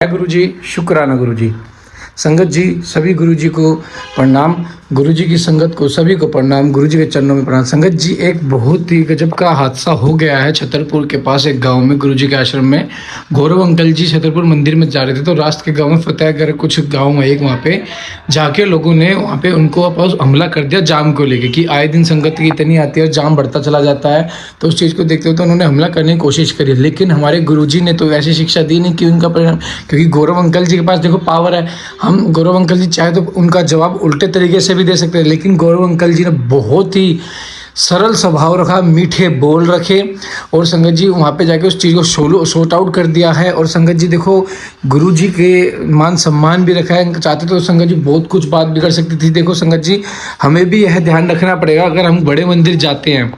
गुरु जी, शुक्राना गुरु जी। संगत जी, सभी गुरु जी को प्रणाम। गुरु जी की संगत को सभी को प्रणाम। गुरु जी के चरणों में प्रणाम। संगत जी, एक बहुत ही गजब का हादसा हो गया है छतरपुर के पास एक गांव में। गुरु जी के आश्रम में गौरव अंकल जी छतरपुर मंदिर में जा रहे थे, तो रास्ते के गांव में फतेहगढ़ कुछ गांव में एक वहाँ पे जाके लोगों ने वहाँ पे उनको वापस हमला कर दिया जाम को लेके कि आए दिन संगत की इतनी आती है और जाम बढ़ता चला जाता है। तो उस चीज़ को देखते हुए तो उन्होंने हमला करने की कोशिश करी, लेकिन हमारे गुरुजी ने तो ऐसी शिक्षा दी नहीं कि उनका परिणाम, क्योंकि गौरव अंकल जी के पास देखो पावर है। हम गौरव अंकल जी चाहे तो उनका जवाब उल्टे तरीके से भी दे सकते हैं, लेकिन गौरव अंकल जी ने बहुत ही सरल स्वभाव रखा, मीठे बोल रखे और संगत जी वहाँ पे जाके उस चीज़ को शॉर्ट आउट कर दिया है। और संगत जी देखो, गुरु जी के मान सम्मान भी रखा है। चाहते तो संगत जी बहुत कुछ बात बिगड़ सकती थी। देखो संगत जी, हमें भी यह ध्यान रखना पड़ेगा, अगर हम बड़े मंदिर जाते हैं,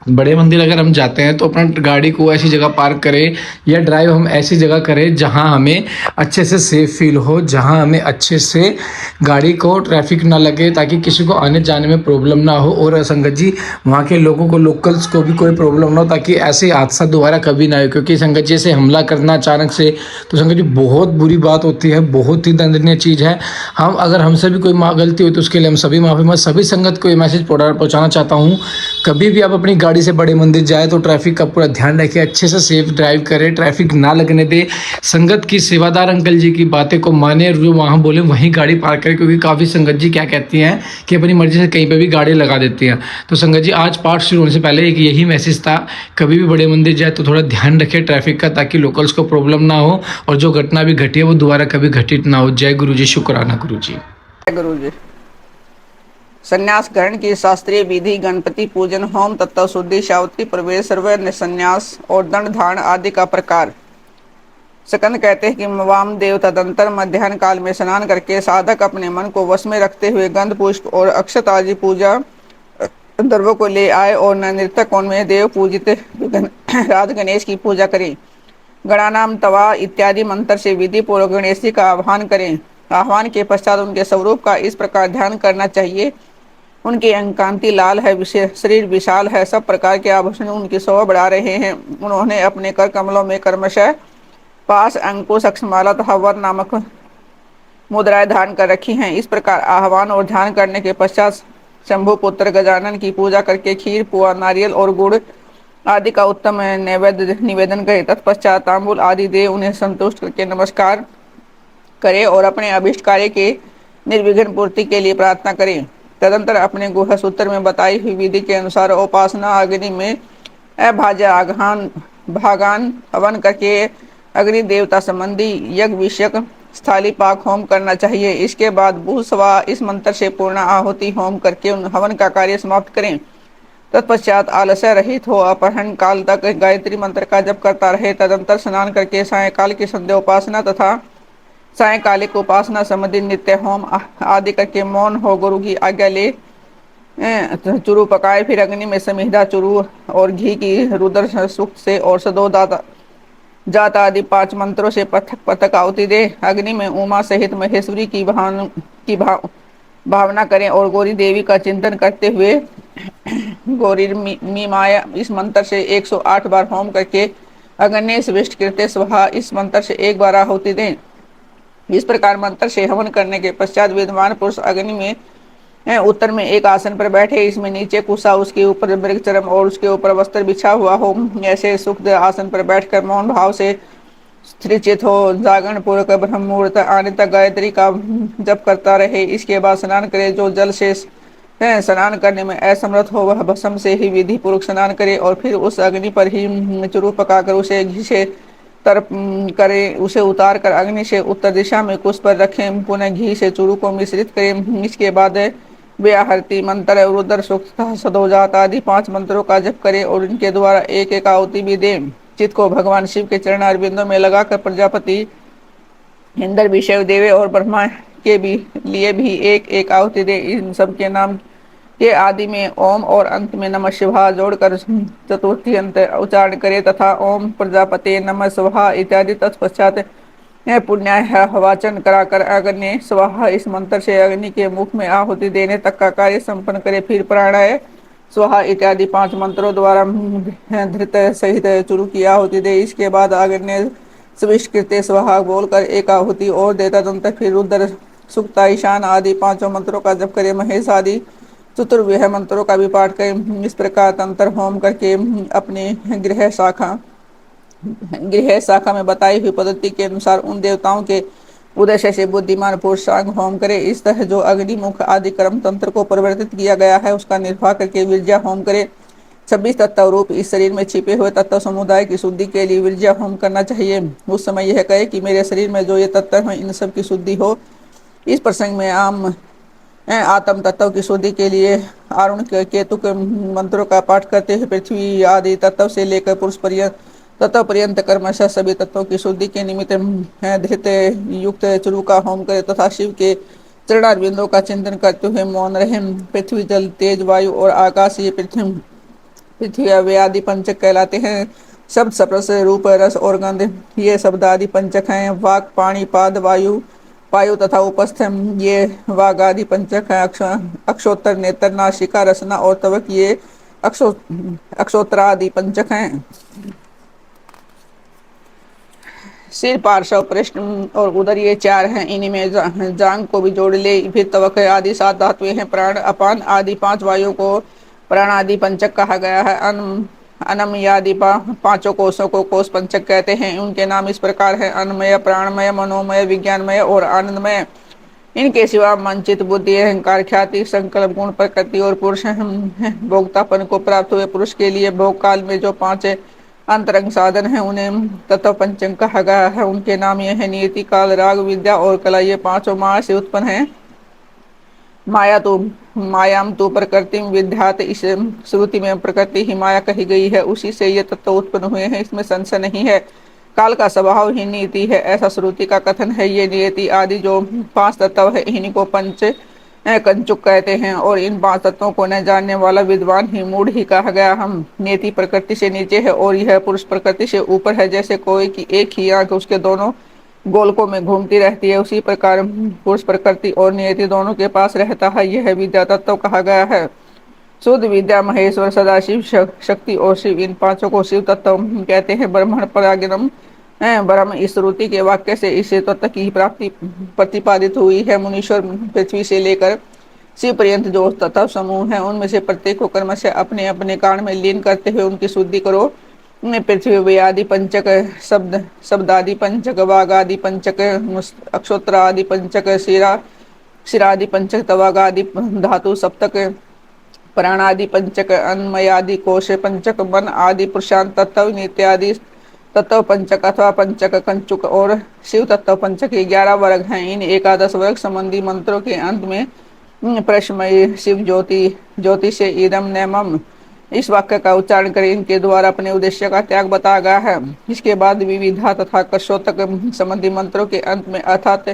बड़े मंदिर अगर हम जाते हैं तो अपना गाड़ी को ऐसी जगह पार्क करें या ड्राइव हम ऐसी जगह करें जहां हमें अच्छे से सेफ फील हो, जहां हमें अच्छे से गाड़ी को ट्रैफिक ना लगे, ताकि किसी को आने जाने में प्रॉब्लम ना हो और संगत जी वहाँ के लोगों को, लोकल्स को भी कोई प्रॉब्लम ना हो, ताकि ऐसे हादसा दोबारा कभी ना हो। क्योंकि संगत जी से हमला करना अचानक से तो संगत जी बहुत बुरी बात होती है, बहुत ही दंडनीय चीज़ है। हम अगर हमसे भी कोई गलती हुई तो उसके लिए हम सभी माफ़ी। मैं सभी संगत को ये मैसेज पहुँचाना चाहता हूँ, कभी भी आप अपनी गाड़ी से बड़े मंदिर जाए तो ट्रैफिक का पूरा ध्यान रखें, अच्छे से सेफ ड्राइव करें, ट्रैफिक ना लगने दे। संगत की सेवादार अंकल जी की बातें को माने और जो वहाँ बोले वहीं गाड़ी पार्क करें, क्योंकि काफ़ी संगत जी क्या कहती हैं कि अपनी मर्जी से कहीं पर भी गाड़ी लगा देती हैं। तो संगत जी, आज पाठ शुरू होने से पहले एक यही मैसेज था, कभी भी बड़े मंदिर जाए तो थोड़ा ध्यान रखें ट्रैफिक का, ताकि लोकल्स को प्रॉब्लम ना हो और जो घटना भी घटी है वो दोबारा कभी घटित ना हो। जय गुरु जी, शुक्राना गुरु जी। जय गुरु जी। संन्यास ग्रहण की शास्त्रीय विधि गणपति पूजन, होम तत्व शुद्धि, सावित्री प्रवेश, सर्व संन्यास और दंड धारण आदि का प्रकार। सकंद कहते हैं कि वामदेव तदंतर मध्याह्न काल में स्नान करके साधक अपने मन को वश में रखते हुए गंध पुष्प और अक्षत आदि पूजा द्रव्यों को ले आए और नृत्य कोण में देव पूजित राज गणेश की पूजा करें। गणानाम तवा इत्यादि मंत्र से विधि पूर्वक गणेश जी का आह्वान करें। आह्वान के पश्चात उनके स्वरूप का इस प्रकार ध्यान करना चाहिए। उनकी अंग कांति लाल है, शरीर विशाल है, सब प्रकार के आभूषण उनकी शोभा बढ़ा रहे हैं। उन्होंने अपने कर कमलों में कर्मशः पास, अंकुश, अक्षमाला तथा वर नामक मुद्राएं धारण कर रखी हैं। इस प्रकार आह्वान और ध्यान करने के पश्चात शंभु पुत्र गजानन की पूजा करके खीर, पुआ, नारियल और गुड़ आदि का उत्तम नैवेद्य निवेदन करें। तत्पश्चात तांबूल आदि दे उन्हें संतुष्ट करके नमस्कार करें और अपने अभिष्ट कार्य के निर्विघ्न पूर्ति के लिए प्रार्थना करें। तदंतर अपने गुह सूत्र में बताई हुई विधि के अनुसार उपासना अग्नि में अभाज्य आघान भागान हवन करके अग्नि देवता संबंधी यज्ञ विषयक स्थाली पाक होम करना चाहिए। इसके बाद भूस्वा इस मंत्र से पूर्ण आहुति होम करके उन हवन का कार्य समाप्त करें। तत्पश्चात आलस्य रहित हो अपहरण काल तक गायत्री मंत्र का जप करता रहे। तदंतर स्नान करके सायंकाल की संध्या उपासना तथा सायंकालिक उपासना संबंधी नित्य होम आदि करके मौन हो गुरु की आज्ञा ले चुरू पकाए। फिर अग्नि में समिधा, चुरू और घी की रुद्र सूक्त से और सदो दाता जाता आदि 5 मंत्रों से पथक पथक आहुति दे। अग्नि में उमा सहित महेश्वरी की भावना करें और गौरी देवी का चिंतन करते हुए गौरी मी माया इस मंत्र से 108 बार होम करके अग्नि स्विष्ट कृत्य स्वाहा इस मंत्र से 1 बार आहुति दें। इस प्रकार मंत्र से हवन करने के पश्चात विद्वान पुरुष अग्नि में उत्तर में एक आसन पर बैठे, इसमें नीचे कुशा, उसके ऊपर मृगचरम और उसके ऊपर वस्त्र बिछा हुआ हो। ऐसे सुख आसन पर बैठकर मौन भाव से स्थिरचित हो जागरण पूर्वक ब्रह्म मुहूर्त आने तक गायत्री का जप करता रहे। इसके बाद स्नान करे। जो जल से स्नान करने में असमर्थ हो वह भस्म से ही विधि पूर्वक स्नान करे और फिर उस अग्नि पर ही चूरू पकाकर उसे घी से तर्प करें। उसे उतार कर अग्नि से उत्तर दिशा में कुश पर रखें। पुनः घी से चूरू को मिश्रित करें। इसके बाद व्याहृति मंत्र, रुद्र सूक्त, सदोजात आदि 5 मंत्रों का जप करें और इनके द्वारा एक एक आहुति भी दें। चित्त को भगवान शिव के चरण अरविंदों में लगाकर प्रजापति, इंद्र, विष्णु, देव और ब्रह्मा के भी लिए भी एक एक आहुति दे। इन सब के नाम के आदि में ओम और अंत में नमः शिवाय जोड़कर चतुर्थी अंत उच्चारण करे तथा ओम प्रजापते नमः स्वाहा इत्यादि तत्पश्चात पुण्याय वाचन कराकर अग्नि स्वाहा इस मंत्र से अग्नि के मुख में आहुति देने तक का कार्य संपन्न करे। फिर प्राणाय स्वाहा इत्यादि 5 मंत्रों द्वारा धृत सहित चुरु की आहुति दे। इसके बाद अग्नि स्विष्कृत्य स्वाहा बोलकर एक आहुति और देता तदंतर फिर रुद्र सुक्ता ईशान आदि पांचों मंत्रों का जप करे, महेश आदि चतुर्व्यूह मंत्रों का भी पाठ करें। इस प्रकार तंत्र होम करके अपने गृह शाखा में बताई हुई पद्धति के अनुसार उन देवताओं के उद्देश्य से बुद्धिमान पुरुषांग होम करे। इस तरह जो अग्निमुख आदि कर्म तंत्र को परिवर्तित किया गया है उसका निर्वाह करके विरजा होम करे। 26 तत्व रूप इस शरीर में छिपे हुए तत्व समुदाय की शुद्धि के लिए विरजा होम करना चाहिए। उस समय यह कहे कि मेरे शरीर में जो ये तत्व हैं इन सब की शुद्धि हो। इस प्रसंग में आत्म तत्व की शुद्धि के लिए अरुण केतु के मंत्रों का पाठ करते हुए पृथ्वी आदि तत्व से लेकर पुरुष पर्यंत तत्व पर्यंत कर्मशः सभी तत्वों की शुद्धि के निमित्त धृत युक्त चरु का होम करे तथा शिव के चरणारविंदों का चिंतन करते हुए मौन रहे। पृथ्वी जल तेज वायु और आकाश ये पृथ्वी अव्यय आदि पंचक कहलाते हैं। शब्द स्पर्श रूप रस और गंध ये शब्द आदि पंचक हैं। वाक पाणी पाद वायु वायु तथा उपस्थ ये वाग आदि पंचक है। अक्षोत्तर नेत्र नासिका रसना और त्वक ये अक्षोत्रादि पंचक हैं। सिर पार्श्व पृष्ठ और उदर ये चार हैं। इनमें जांग को भी जोड़ ले फिर त्वक आदि 7 धातुएं हैं। प्राण अपान आदि 5 वायु को प्राण आदि पंचक कहा गया है। अनम आदि पांचों कोशों को कोश पंचक कहते हैं। उनके नाम इस प्रकार हैं: अन्नमय, प्राणमय, मनोमय, विज्ञानमय और आनंदमय। इनके सिवा मन चित्त बुद्धि अहंकार ख्याति संकल्प गुण प्रकृति और पुरुष भोक्तापन को प्राप्त हुए पुरुष के लिए भोग काल में जो 5 अंतरंग साधन है उन्हें तत्व पंचक कहा गया है। उनके नाम यह है: नियति, काल, राग, विद्या और कला। ये पांचों माया से उत्पन्न है। मायाम तो प्रकृति विद्यात, इस श्रुति में प्रकृति ही माया कही गई है। उसी से ये तत्व उत्पन्न हुए हैं, इसमें संशय नहीं है। काल का स्वभाव ही नीति है, ऐसा श्रुति का कथन है। ये नियति आदि जो 5 तत्व है इन्हीं को पंच कंचुक कहते हैं और इन 5 तत्वों को न जानने वाला विद्वान ही मूढ़ ही कहा गया। हम नियति प्रकृति से नीचे है और यह पुरुष प्रकृति से ऊपर है। जैसे कोई की एक ही आंख उसके दोनों गोलकों में घूमती रहती है, उसी प्रकार पुरुष प्रकृति और नियति दोनों के पास रहता है। यह विद्या तत्व कहा गया है। शुद्ध विद्या महेश्वर सदाशिव शक्ति और शिव, इन पांचों को शिव तत्व कहते हैं। ब्रह्मण परागणम ब्रह्म इस श्रुति के वाक्य से इस तत्व की प्राप्ति प्रतिपादित हुई है। मुनीश्वर पृथ्वी से लेकर शिव पर्यंत जो तत्व समूह है उनमें से प्रत्येक को कर्म से अपने अपने कारण में लीन करते हुए उनकी शुद्धि करो। पृथ्वी वे आदि पंचक, शब्द आदि पंचक, वाग आदि पंचक, अक्षोत्र आदि पंचक, शिरादि पंचक, तवाग आदि धातु सप्तक, प्राण आदि पंचक, अन्नमय आदि कोश पंचक, मन आदि पुरुषांत तत्व, नित्यादि तत्व पंचक अथवा पंचक कंचुक और शिव तत्व पंचक 11 वर्ग हैं। इन 11 वर्ग संबंधी मंत्रों के अंत में प्रश्नमय शिव ज्योति से इदम नेमम इस वाक्य का उच्चारण कर इनके द्वारा अपने उद्देश्य का त्याग बताया गया है। इसके बाद विविधा तथा कर्षोतक संबंधी मंत्रों के अंत में अर्थात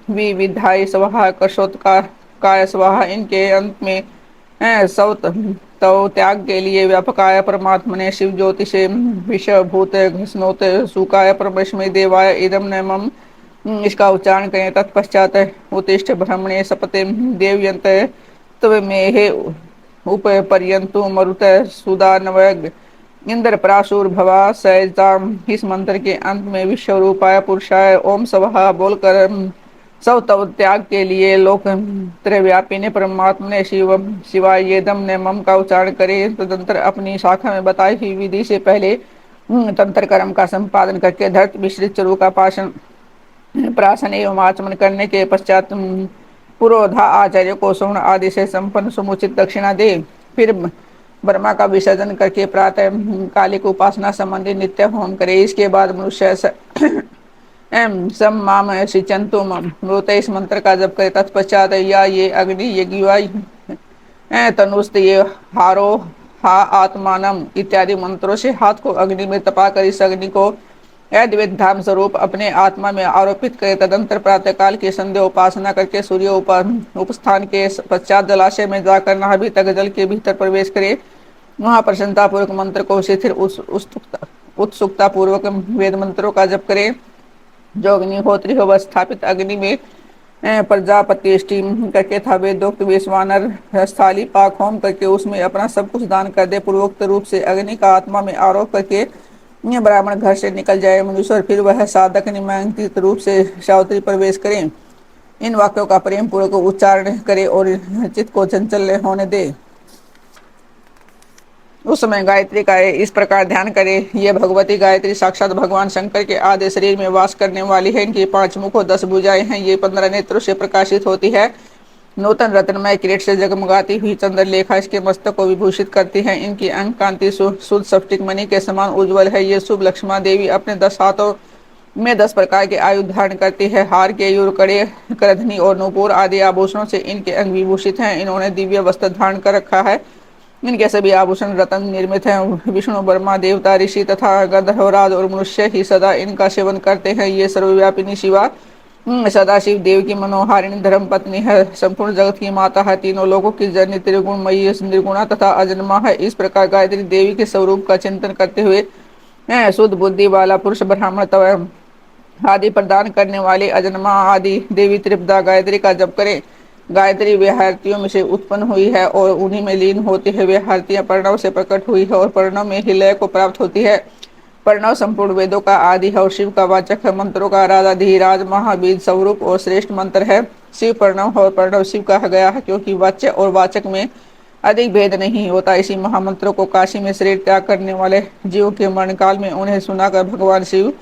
विविधाय स्वाहा कर्षोत्कार स्वाहा, इनके अंत में सौ तो त्याग के लिए व्यापकाय परमात्मा ने शिव ज्योति से विषभूत घृष्णोत सुकाय परमेश्वरी देवाय इदम नमम इसका उच्चारण करें। तत्पश्चात उत्तिष्ठ ब्रह्मणे सपते देवयंत त्वमेहे उपपर्यंतु मरुत सुदानवग इंद्र प्रासुर भवा सैजाम। इस मंत्र के अंत में विश्वरूपाय पुरुषाय ओम सवहा बोलकर सब तव त्याग के लिए लोक त्रयव्यापी ने परमात्मा ने शिवाय येदम ने मम का उच्चारण करे। तदंतर अपनी शाखा में बताई हुई विधि से पहले तंत्र कर्म का संपादन करके धरत मिश्रित चरु का प्राशन एवं आचमन करने के पश्चात पुरोधा आचार्य को स्वर्ण आदि से संपन्न समुचित दक्षिणा दे। फिर ब्रह्मा का विसर्जन करके प्रातः कालिक उपासना संबंधी नित्य होम करे। इसके बाद मनुष्य सम माम सिचंतु मृत इस मंत्र का जप करे। तत्पश्चात या ये अग्नि यज्ञ तनुस्त ये हारो हा आत्मानम इत्यादि मंत्रों से हाथ को अग्नि में तपा कर इस अग्नि को अद्वैत धाम स्वरूप अपने आत्मा में आरोपित करे। तदंतर प्रातःकाल की संध्या उपासना करके सूर्य उपस्थान के पश्चात जलाशय में जाकर नाभि तक जल के भीतर प्रवेश करे। वहां प्रसन्नता पूर्वक मंत्र को शिथिर उत्सुकता पूर्वक वेद मंत्रों का जप करे। जो अग्निहोत्री हो स्थापित अग्नि में प्रजापति स्टीम करके था वेदोक्त विश्वानर स्थाली पाक होम करके उसमें अपना सब कुछ दान कर दे। पूर्वोक्त रूप से अग्नि का आत्मा में आरोप करके ये ब्राह्मण घर से निकल जाए मुनीश्वर, फिर वह साधक नियमांकित रूप से सावित्री प्रवेश करें। इन वाक्यों का प्रेम पूर्वक उच्चारण करे और चित्त को चंचल होने दे। उस समय गायत्री का इस प्रकार ध्यान करे, ये भगवती गायत्री साक्षात भगवान शंकर के आधे शरीर में वास करने वाली है। इनकी 5 मुख और 10 भुजाएं हैं। ये 15 नेत्रों से प्रकाशित होती है। नूतन रत्नमय किरीट से जगमगाती हुई चंद्रलेखा इसके मस्तक को विभूषित करती है। इनकी अंक कांति शुद्ध स्फटिक मणि के समान उज्ज्वल है। ये शुभ लक्ष्मण देवी अपने 10 हाथों में 10 प्रकार के आयुध धारण करती है। हार, केयूर, कड़े, करधनी और नूपुर आदि आभूषणों से इनके अंग विभूषित हैं। इन्होंने दिव्य वस्त्र धारण कर रखा है। इनके सभी आभूषण रत्न निर्मित हैं। विष्णु, ब्रह्मा, देवता, ऋषि तथा गंधर्वराज और मनुष्य ही सदा इनका सेवन करते हैं। ये सर्वव्यापिनी शिवा सदाशिव देव की मनोहारिणी धर्म पत्नी है। संपूर्ण जगत की माता है। तीनों लोगों की जननी, त्रिगुणमयी, निर्गुणा तथा अजन्मा है। इस प्रकार गायत्री देवी के स्वरूप का चिंतन करते हुए शुद्ध बुद्धि वाला पुरुष ब्राह्मण तव आदि प्रदान करने वाली अजन्मा आदि देवी त्रिपदा गायत्री का जप करें। गायत्री वे हारतियों में से उत्पन्न हुई है और उन्हीं में लीन होती है। वे हारतियां प्रणव से प्रकट हुई है और प्रणव में ही लय को प्राप्त होती है। प्रणव संपूर्ण वेदों का आदि है और शिव का वाचक है। मंत्रों का राजा धीराज महाबीज स्वरूप और श्रेष्ठ मंत्र है। शिव प्रणव और प्रणव शिव कहा गया है क्योंकि वाच्य और वाचक में अधिक भेद नहीं होता। इसी महामंत्रों को काशी में शरीर त्याग करने वाले जीव के मरण काल में उन्हें सुनाकर भगवान शिव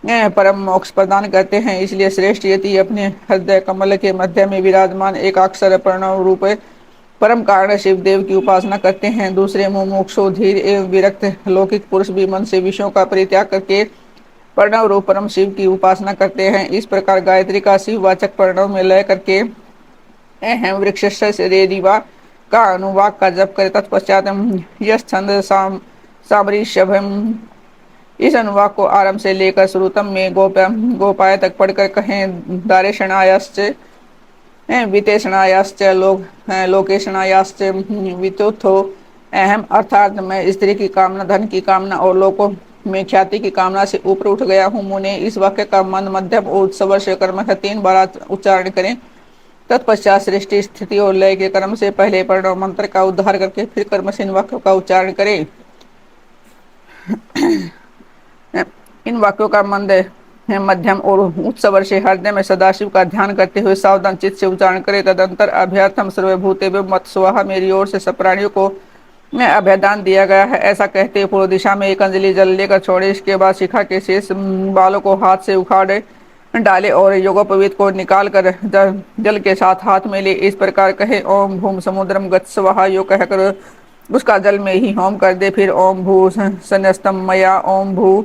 परम मोक्ष प्रदान करते हैं। इसलिए श्रेष्ठ यति अपने हृदय कमल के मध्य में विराजमान एक अक्षर प्रणव रूप परम कारण शिव देव की उपासना करते हैं। दूसरे मुमुक्षु, धीर एवं विरक्त लौकिक पुरुष भी मन से विषयों का परित्याग करके प्रणव रूप परम शिव की उपासना करते हैं। इस प्रकार गायत्री का शिव वाचक प्रणव में लय करके अहम वृक्ष से रेदिवा का अनुवाक का जप करे। तत्पश्चात यश छंद सामरीशभम इस अनुवाक को आरंभ से लेकर श्रुतम में गोपाय तक पढ़कर कहें। दारेशणायाश्च वितेषणायाश्च लोकेशणायाश्च वितुथो अहम, अर्थात मैं स्त्री की कामना, धन की कामना और लोगों में ख्याति की कामना से ऊपर उठ गया हूँ। मुने इस वाक्य का मन मध्यम और उत्सव से कर्म का 3 बार उच्चारण करें। तत्पश्चात सृष्टि, स्थिति और लय के कर्म से पहले प्रणव मंत्र का उद्धार करके फिर कर्म से इन वाक्यों का उच्चारण करें। इन वाक्यों का मंद मध्यम और उच्च स्वर से हृदय में सदाशिव का ध्यान करते हुए सावधान चित्त से उच्चारण करे। तदंतर अभ्यर्थम सर्वभूतेभ्यो मत स्वाहा, मेरी ओर से सब प्राणियों को अभ्यदान दिया गया है। ऐसा कहते पूर्व दिशा में एक अंजलि जल लेकर छोड़े। इसके बाद शिखा के शेष बालों को हाथ से उखाड़े डाले और योगोपवीत को निकाल कर जल के साथ हाथ में ले इस प्रकार कहे, ओम भूम समुद्रम गच्छ स्वाहा। यो कहकर उसका जल में ही होम कर दे। फिर ओम भू सन्यस्तम मया, ओम भू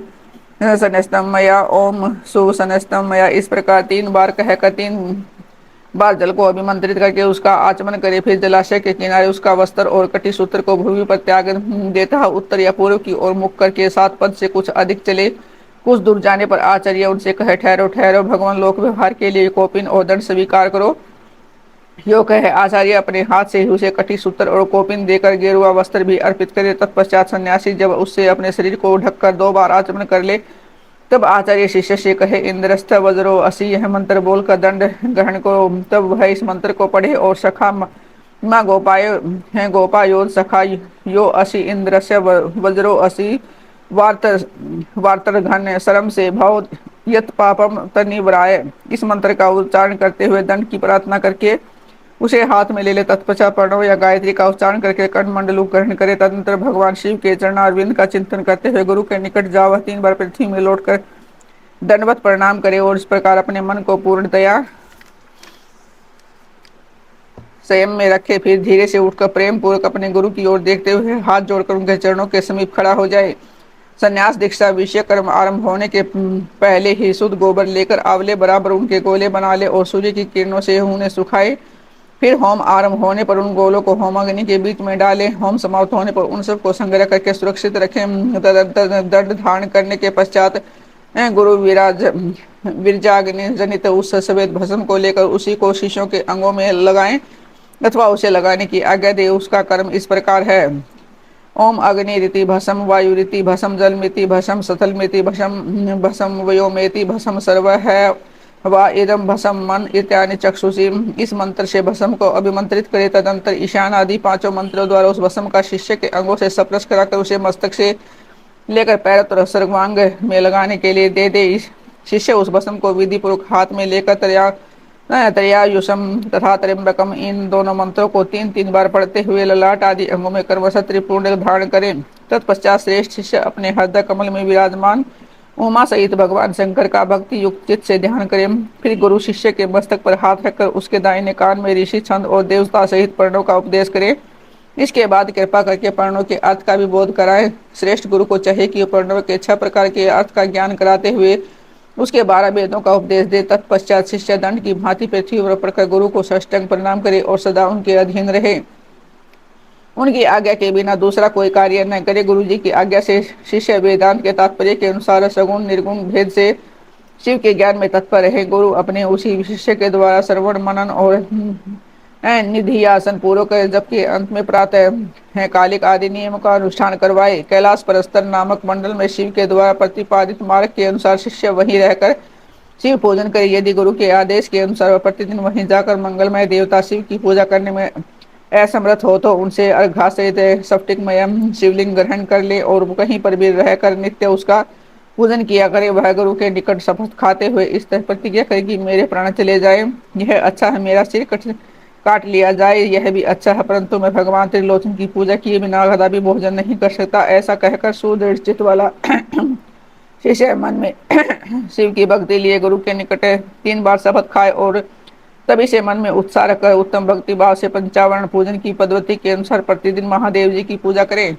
सनस्तम मया, ओम सु सनस्तम मया, इस प्रकार 3 बार कहकर 3 बार जल को अभिमंत्रित करके उसका आचमन करे। फिर जलाशय के किनारे उसका वस्त्र और कटी सूत्र को भूमि पर त्याग देता है। उत्तर या पूर्व की ओर मुख करके 7 पद से कुछ अधिक चले। कुछ दूर जाने पर आचार्य उनसे कहे, ठहरो ठहरो, भगवान लोक व्यवहार के लिए कोपिन और दंड स्वीकार करो। यो कहे आचार्य अपने हाथ से ही उसे कटी सूत्र और कोपिन देकर गेरुआ वस्त्र भी अर्पित करे। तत्पश्चात सन्यासी जब उससे अपने शरीर को ढककर 2 बार आचमन कर ले तब आचार्य शिष्य से कहे, इंद्रस्थ वज्रो असी, यह मंत्र बोलकर दंड ग्रहण करो। तब वह इस मंत्र को पढ़े और सखा माँ गोपायो सखा यो असी इंद्रस्य वज्रो असी वार्तर घन शरम से भव यत पापम तनिवराय, इस मंत्र का उच्चारण करते हुए दंड की प्रार्थना करके उसे हाथ में ले ले। तत्पश्चात प्रणव या गायत्री का उच्चारण करके कंठमंडलू ग्रहण करे। तदनंतर भगवान शिव के चरणारविंद का चिंतन करते हुए गुरु के निकट जाओ। वह 3 बार पृथ्वी में लौटकर दंडवत प्रणाम करे और इस प्रकार अपने मन को पूर्णतया संयम में रखे। फिर धीरे से उठकर प्रेम पूर्वक अपने गुरु की ओर देखते हुए हाथ जोड़कर उनके चरणों के समीप खड़ा हो जाए। संन्यास दीक्षा विषय कर्म आरंभ होने के पहले ही शुद्ध गोबर लेकर आवले बराबर उनके गोले बना ले और सूर्य की किरणों से उन्हें सुखाए। फिर होम आरंभ होने पर उन गोलों को होमाग्नि के बीच में डालें। होम समाप्त होने पर उन सबको संग्रह करके सुरक्षित रखें। दंड धारण करने के पश्चात गुरु विरजाग्नि जनित उस सफेद भस्म को लेकर उसी को शिष्यों के अंगों में लगाएं अथवा उसे लगाने की आज्ञा दे। उसका कर्म इस प्रकार है, ओम अग्नि रीति भस्म, वायु रीति भस्म, जल मिति भस्म, सथल मिति भस्म, भस्म व्योमेति भस्म, सर्व है वा इदम भस्म मन इत्यादि चक्षुषी। इस मंत्र से भस्म को अभिमंत्रित करे। तदंतर ईशान आदि 5 मंत्रों द्वारा उस भस्म का शिष्य के अंगों से स्पर्श कराकर उसे मस्तक से लेकर पैर और सर्वांग में लगाने के लिए दे दे। शिष्य उस भस्म को विधि पूर्वक हाथ में लेकर त्रयायुषम तथा त्र्यंबकम इन दोनों मंत्रों को 3-3 बार पढ़ते हुए ललाट आदि अंगों में क्रमशः त्रिपुंड धारण करें। तत्पश्चात श्रेष्ठ शिष्य अपने हृदय कमल में विराजमान उमा सहित भगवान शंकर का भक्ति युक्त चित्त से ध्यान करें। फिर गुरु शिष्य के मस्तक पर हाथ रखकर उसके दाहिने कान में ऋषि छंद और देवता सहित प्रणव का उपदेश करें। इसके बाद कृपा करके प्रणव के अर्थ का भी बोध कराएं। श्रेष्ठ गुरु को चाहिए कि प्रणव के 6 प्रकार के अर्थ का ज्ञान कराते हुए उसके 12 वेदों का उपदेश दे। तत्पश्चात शिष्य दंड की भांति पृथ्वी पर पड़कर गुरु को साष्टांग प्रणाम करे और सदा उनके अधीन रहे। उनकी आज्ञा के बिना दूसरा कोई कार्य न करे। गुरु जी की आज्ञा से शिष्य वेदांत के तात्पर्य के अनुसार सगुण निर्गुण भेद से शिव के ज्ञान में तत्पर रहे। गुरु अपने उसी शिष्य के द्वारा श्रवण मनन और निधियासन पूर्वक जबकि अंत में प्रातः है कालिक आदि नियमों का अनुष्ठान करवाए। कैलाश परस्तर नामक मंडल में शिव के द्वारा प्रतिपादित मार्ग के अनुसार शिष्य वहीं रहकर शिव पूजन करे। यदि गुरु के आदेश के अनुसार वह प्रतिदिन वहीं जाकर मंगलमय देवता शिव की पूजा करने में असमर्थ हो तो उनसे अर्घा सहित स्फटिकमय शिवलिंग ग्रहण कर ले और कहीं पर भी रहकर नित्य उसका पूजन किया करे। वह गुरु के निकट शपथ खाते हुए इस तरह प्रतिज्ञा करे कि मेरे प्राण चले जाए यह अच्छा है, मेरा सिर काट लिया जाए यह भी अच्छा है, परंतु मैं भगवान त्रिलोचन की पूजा किए बिना कदापि भोजन नहीं कर सकता। ऐसा कहकर सुदृढ़ चित्त वाला शिष्य मन में शिव की भक्ति लिए गुरु के निकट 3 बार शपथ खाए और तभी से मन में उत्साह रखकर उत्तम भक्ति भाव से पंचावरण पूजन की पद्धति के अनुसार प्रतिदिन महादेव जी की पूजा करें।